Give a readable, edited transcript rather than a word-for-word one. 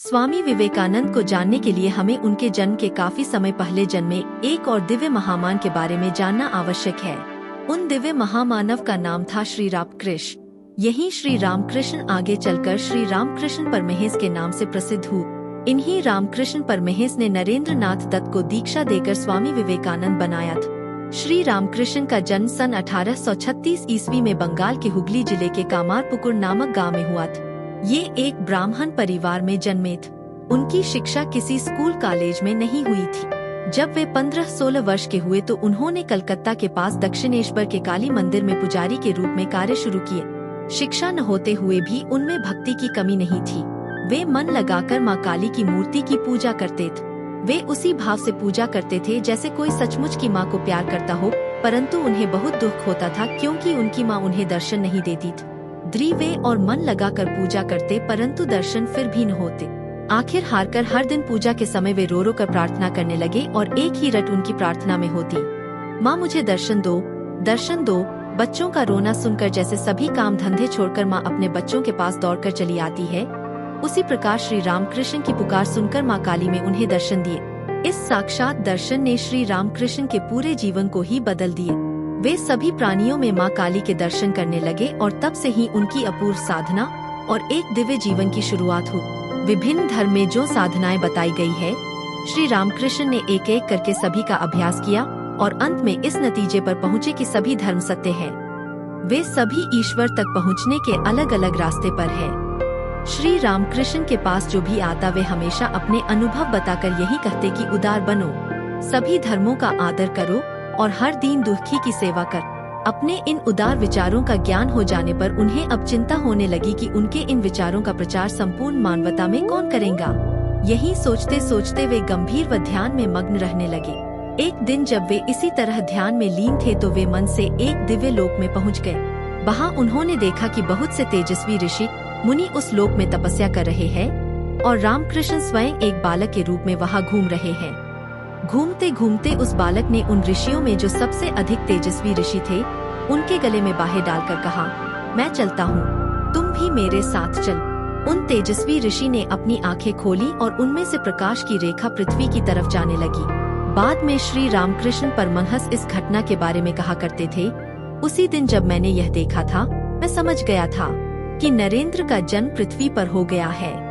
स्वामी विवेकानंद को जानने के लिए हमें उनके जन्म के काफी समय पहले जन्मे एक और दिव्य महामान के बारे में जानना आवश्यक है। उन दिव्य महामानव का नाम था श्री रामकृष्ण। यही श्री रामकृष्ण आगे चलकर श्री रामकृष्ण परमहंस के नाम से प्रसिद्ध हुए। इन्हीं रामकृष्ण परमहंस ने नरेंद्र नाथ दत्त को दीक्षा देकर स्वामी विवेकानंद बनाया था। श्री रामकृष्ण का जन्म सन 1836 ईस्वी में बंगाल के हुगली जिले के कामारपुकुर नामक गांव में हुआ था। ये एक ब्राह्मण परिवार में जन्मे थे। उनकी शिक्षा किसी स्कूल कॉलेज में नहीं हुई थी। जब वे 15-16 वर्ष के हुए तो उन्होंने कलकत्ता के पास दक्षिणेश्वर के काली मंदिर में पुजारी के रूप में कार्य शुरू किया। शिक्षा न होते हुए भी उनमें भक्ति की कमी नहीं थी। वे मन लगाकर माँ काली की मूर्ति की पूजा करते थे। वे उसी भाव से पूजा करते थे जैसे कोई सचमुच की माँ को प्यार करता हो, परंतु उन्हें बहुत दुख होता था क्योंकि उनकी माँ उन्हें दर्शन नहीं देती थी। वे और मन लगाकर पूजा करते परंतु दर्शन फिर भी न होते। आखिर हारकर हर दिन पूजा के समय वे रो रो कर प्रार्थना करने लगे और एक ही रट उनकी प्रार्थना में होती, माँ मुझे दर्शन दो, दर्शन दो। बच्चों का रोना सुनकर जैसे सभी काम धंधे छोड़कर माँ अपने बच्चों के पास दौड़कर चली आती है, उसी प्रकार श्री रामकृष्ण की पुकार सुनकर माँ काली में उन्हें दर्शन दिए। इस साक्षात दर्शन ने श्री रामकृष्ण के पूरे जीवन को ही बदल दिए। वे सभी प्राणियों में माँ काली के दर्शन करने लगे और तब से ही उनकी अपूर्व साधना और एक दिव्य जीवन की शुरुआत हुई। विभिन्न धर्म में जो साधनाएं बताई गई है, श्री रामकृष्ण ने एक एक करके सभी का अभ्यास किया और अंत में इस नतीजे पर पहुँचे कि सभी धर्म सत्य है। वे सभी ईश्वर तक पहुँचने के अलग अलग रास्ते पर है। श्री रामकृष्ण के पास जो भी आता वे हमेशा अपने अनुभव बताकर यही कहते कि उदार बनो, सभी धर्मों का आदर करो और हर दीन दुखी की सेवा कर। अपने इन उदार विचारों का ज्ञान हो जाने पर उन्हें अब चिंता होने लगी कि उनके इन विचारों का प्रचार संपूर्ण मानवता में कौन करेगा। यही सोचते सोचते वे गंभीर व ध्यान में मग्न रहने लगे। एक दिन जब वे इसी तरह ध्यान में लीन थे तो वे मन से एक दिव्य लोक में पहुंच गए। वहां उन्होंने देखा कि बहुत से तेजस्वी ऋषि मुनि उस लोक में तपस्या कर रहे हैं और रामकृष्ण स्वयं एक बालक के रूप में वहां घूम रहे हैं। घूमते घूमते उस बालक ने उन ऋषियों में जो सबसे अधिक तेजस्वी ऋषि थे, उनके गले में बाहें डालकर कहा, मैं चलता हूँ, तुम भी मेरे साथ चल। उन तेजस्वी ऋषि ने अपनी आंखें खोली और उनमें से प्रकाश की रेखा पृथ्वी की तरफ जाने लगी। बाद में श्री रामकृष्ण परमहंस इस घटना के बारे में कहा करते थे, उसी दिन जब मैंने यह देखा था, मैं समझ गया था कि नरेंद्र का जन्म पृथ्वी पर हो गया है।